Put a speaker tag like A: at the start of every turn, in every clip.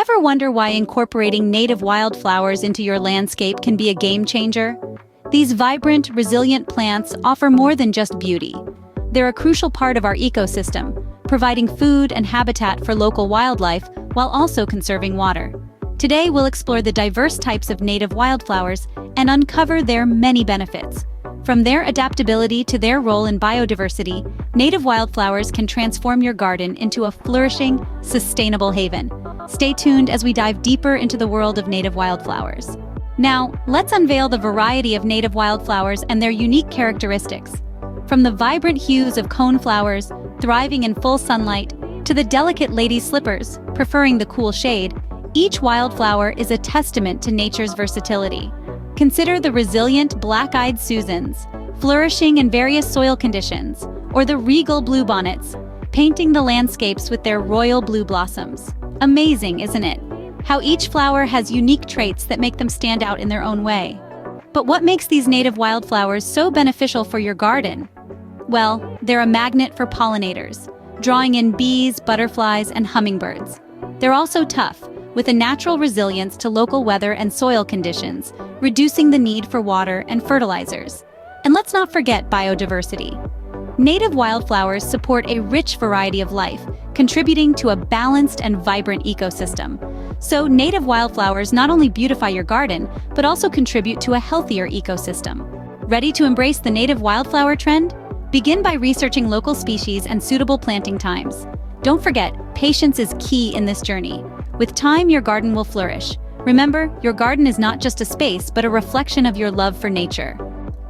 A: Ever wonder why incorporating native wildflowers into your landscape can be a game changer? These vibrant, resilient plants offer more than just beauty. They're a crucial part of our ecosystem, providing food and habitat for local wildlife while also conserving water. Today, we'll explore the diverse types of native wildflowers and uncover their many benefits. From their adaptability to their role in biodiversity, native wildflowers can transform your garden into a flourishing, sustainable haven. Stay tuned as we dive deeper into the world of native wildflowers. Now, let's unveil the variety of native wildflowers and their unique characteristics. From the vibrant hues of coneflowers, thriving in full sunlight, to the delicate lady slippers, preferring the cool shade, each wildflower is a testament to nature's versatility. Consider the resilient black-eyed Susans, flourishing in various soil conditions, or the regal bluebonnets, painting the landscapes with their royal blue blossoms. Amazing, isn't it? How each flower has unique traits that make them stand out in their own way. But what makes these native wildflowers so beneficial for your garden? Well, they're a magnet for pollinators, drawing in bees, butterflies, and hummingbirds. They're also tough, with a natural resilience to local weather and soil conditions, reducing the need for water and fertilizers. And let's not forget biodiversity. Native wildflowers support a rich variety of life, contributing to a balanced and vibrant ecosystem. So, native wildflowers not only beautify your garden, but also contribute to a healthier ecosystem. Ready to embrace the native wildflower trend? Begin by researching local species and suitable planting times. Don't forget, patience is key in this journey. With time, your garden will flourish. Remember, your garden is not just a space, but a reflection of your love for nature.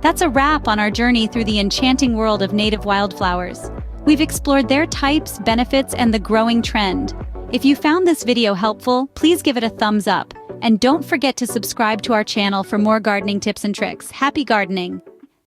A: That's a wrap on our journey through the enchanting world of native wildflowers. We've explored their types, benefits, and the growing trend. If you found this video helpful, please give it a thumbs up. And don't forget to subscribe to our channel for more gardening tips and tricks. Happy gardening!